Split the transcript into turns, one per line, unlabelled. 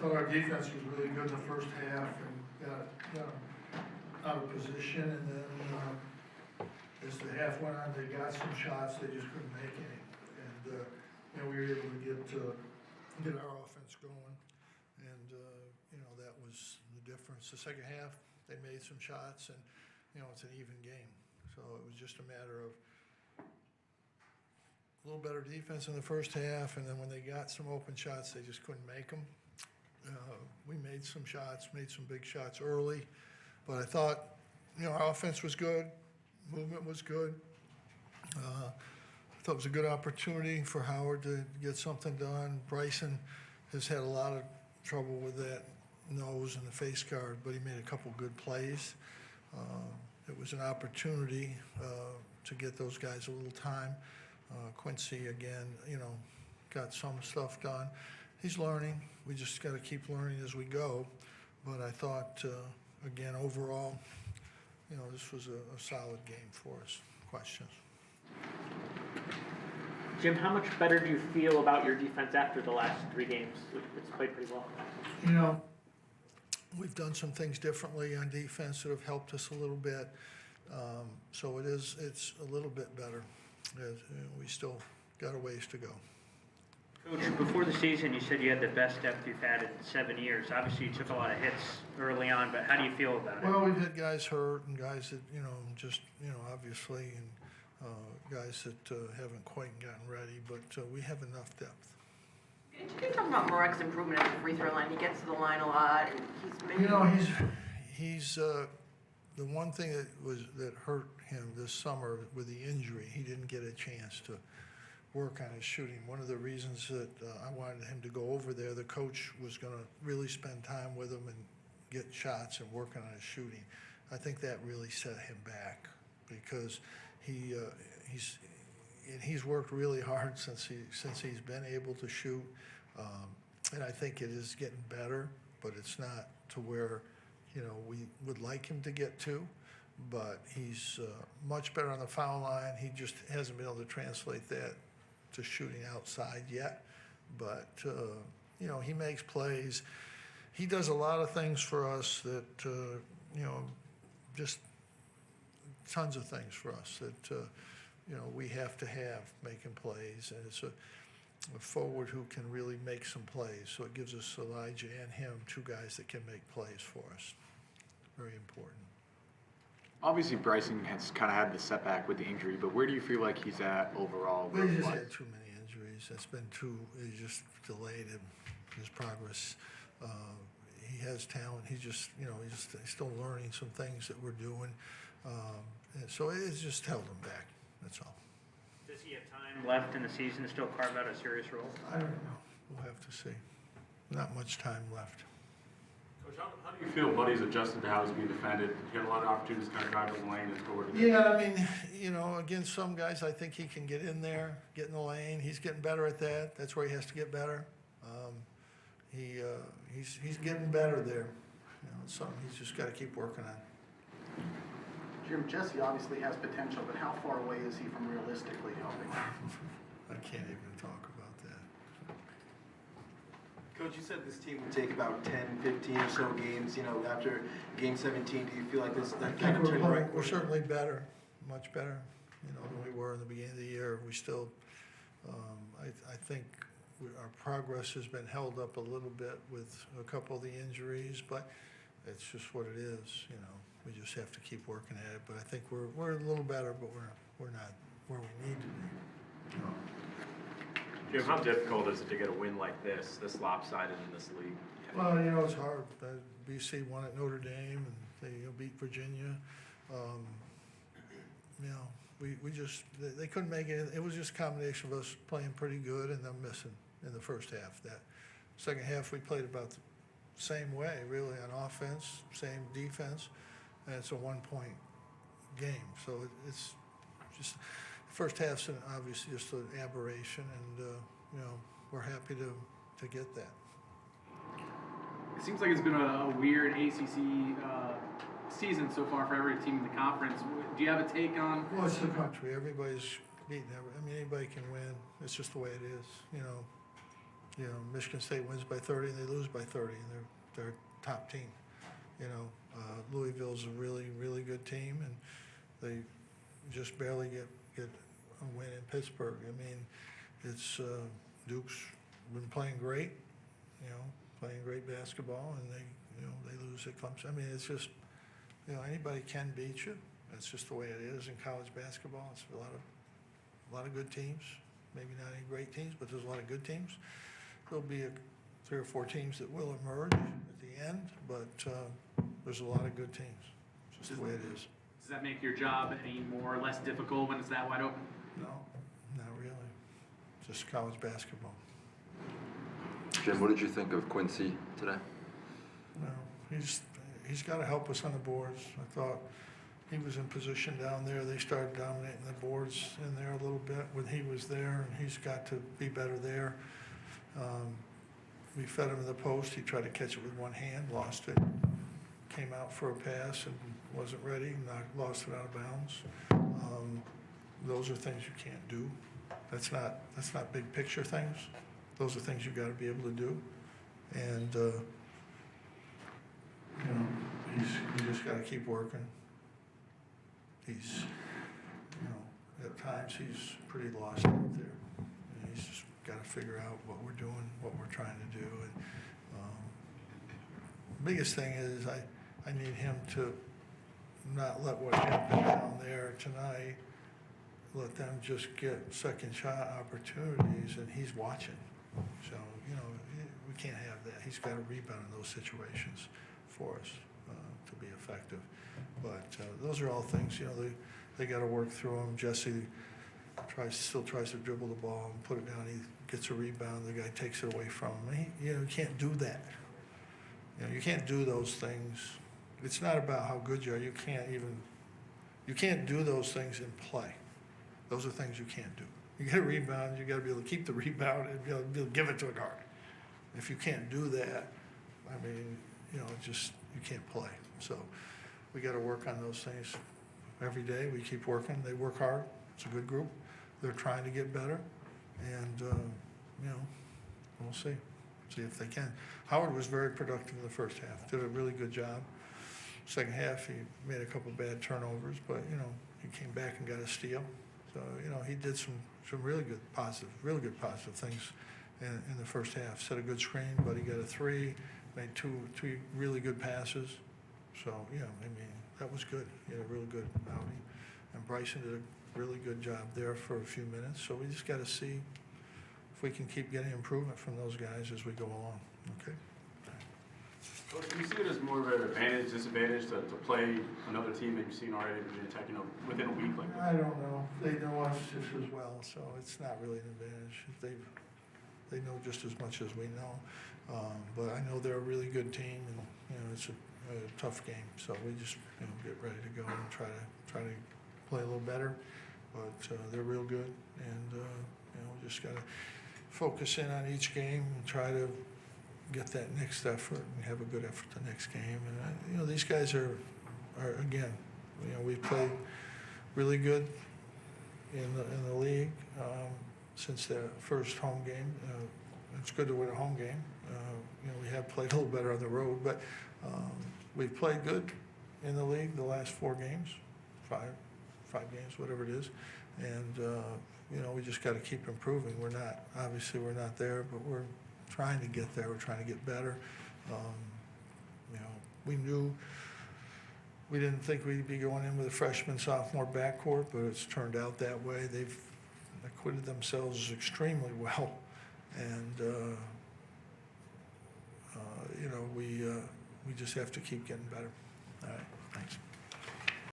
thought our defense was really good in the first half and got out of position, and then as the half went on, they got some shots, they just couldn't make any. And we were able to get our offense going, and that was the difference. The second half, they made some shots, and it's an even game. So it was just a matter of a little better defense in the first half, and then when they got some open shots, they just couldn't make them. We made some shots, made some big shots early, but I thought, our offense was good, movement was good. I thought it was a good opportunity for Howard to get something done. Bryson has had a lot of trouble with that nose and the face guard, but he made a couple good plays. It was an opportunity to get those guys a little time. Quincy, again, got some stuff done. He's learning. We just got to keep learning as we go. But I thought, again, overall, this was a solid game for us. Questions?
Jim, how much better do you feel about your defense after the last 3 games? It's played pretty well.
We've done some things differently on defense that have helped us a little bit. So it's a little bit better. We still got a ways to go.
Coach, before the season, you said you had the best depth you've had in 7 years. Obviously, you took a lot of hits early on, but how do you feel about it?
Well, we've had guys hurt and guys that, obviously, and guys that haven't quite gotten ready, but we have enough depth.
Can you talk about Morek's improvement at the free throw line? He gets to the line a lot, and he's been...
He's the one thing that hurt him this summer with the injury, he didn't get a chance to work on his shooting. One of the reasons that I wanted him to go over there, the coach was going to really spend time with him and get shots and working on his shooting. I think that really set him back because he's worked really hard since he's been able to shoot, and I think it is getting better, but it's not to where we would like him to get to. But he's much better on the foul line. He just hasn't been able to translate that to shooting outside yet. But he makes plays. He does a lot of things for us that just tons of things for us that we have to have making plays, and it's a forward who can really make some plays. So it gives us Elijah and him, 2 guys that can make plays for us. Very important.
Obviously, Bryson has kind of had the setback with the injury, but where do you feel like he's at overall?
Well, he's just had too many injuries. He's just delayed his progress. He has talent. He's still learning some things that we're doing. And so it's just held him back. That's all.
Does he have time left in the season to still carve out a serious role?
I don't know. We'll have to see. Not much time left.
Coach, how do you feel Buddy's adjusted to how he's being defended? He had a lot of opportunities to kind of drive the lane and score.
Yeah, against some guys, I think he can get in there, get in the lane. He's getting better at that. That's where he has to get better. He's getting better there. It's something he's just got to keep working on.
Jim, Jesse obviously has potential, but how far away is he from realistically helping?
I can't even talk about that.
Coach, you said this team would take about 10, 15 or so games, after Game 17. Do you feel like that kind of turned right?
We're certainly better, much better, than we were in the beginning of the year. We still, I think our progress has been held up a little bit with a couple of the injuries, but it's just what it is, We just have to keep working at it. But I think we're a little better, but we're not where we need to be.
Jim, how difficult is it to get a win like this lopsided in this league?
Well, it's hard. BC won at Notre Dame, and they beat Virginia. They couldn't make it. It was just a combination of us playing pretty good and them missing in the first half. That second half, we played about the same way, really, on offense, same defense, and it's a 1-point game. So it's just first half's obviously just an aberration, and we're happy to get that.
It seems like it's been a weird ACC season so far for every team in the conference. Do you have a take on?
Well, it's the country. Everybody's beating. Anybody can win. It's just the way it is. You know, Michigan State wins by 30 and they lose by 30, and they're a top team. You know, Louisville's a really, really good team, and they just barely get a win in Pittsburgh. I mean, it's Duke's been playing great, you know, playing great basketball, and they lose at Clemson. I mean, it's just, you know, anybody can beat you. That's just the way it is in college basketball. It's a lot of good teams. Maybe not any great teams, but there's a lot of good teams. There'll be 3 or 4 teams that will emerge at the end, but there's a lot of good teams. It's just the way it is.
Does that make your job any more or less difficult when it's that wide open?
No, not really. Just college basketball.
Jim, what did you think of Quincy today?
No, he's got to help us on the boards. I thought he was in position down there. They started dominating the boards in there a little bit when he was there, and he's got to be better there. We fed him in the post. He tried to catch it with one hand, lost it. Came out for a pass and wasn't ready, lost it out of bounds. Those are things you can't do. That's not big picture things. Those are things you got to be able to do. And you know, you just got to keep working. He's, you know, at times he's pretty lost out there. And he's just got to figure out what we're doing, what we're trying to do. And biggest thing is I need him to not let what happened down there tonight, let them just get second shot opportunities, and he's watching. So, you know, we can't have that. He's got to rebound in those situations for us to be effective. But those are all things, you know, they got to work through them. Jesse still tries to dribble the ball and put it down. He gets a rebound. The guy takes it away from him. You can't do that. You know, you can't do those things. It's not about how good you are. You can't do those things in play. Those are things you can't do. You get a rebound, you got to be able to keep the rebound and be able to give it to a guard. If you can't do that, I mean, you know, you can't play. So we got to work on those things every day. We keep working. They work hard. It's a good group. They're trying to get better, and you know, we'll see if they can. Howard was very productive in the first half. Did a really good job. Second half, he made a couple bad turnovers, but you know, he came back and got a steal. So you know, he did some really good positive things in the first half. Set a good screen, but he got a 3. Made two really good passes. So yeah, I mean, that was good. He had a really good outing, and Bryson did a really good job there for a few minutes. So we just got to see if we can keep getting improvement from those guys as we go along. Okay.
Coach, do you see it as more of an advantage, disadvantage to play another team that you've seen already in Virginia Tech, you know, within a week like that?
I don't know. They know us just as well, so it's not really an advantage. They know just as much as we know. But I know they're a really good team, and you know, it's a tough game. So we just, you know, get ready to go and try to play a little better. But they're real good, and you know, we just got to focus in on each game and try to get that next effort and have a good effort the next game. And you know, these guys are again, you know, we've played really good in the league since their first home game. It's good to win a home game. You know, we have played a little better on the road, but we've played good in the league the last 4 games, five games, whatever it is. And you know, we just got to keep improving. We're not there, but we're trying to get there. We're trying to get better. You know, we didn't think we'd be going in with a freshman, sophomore backcourt, but it's turned out that way. They've acquitted themselves extremely well, and you know, we just have to keep getting better. All right.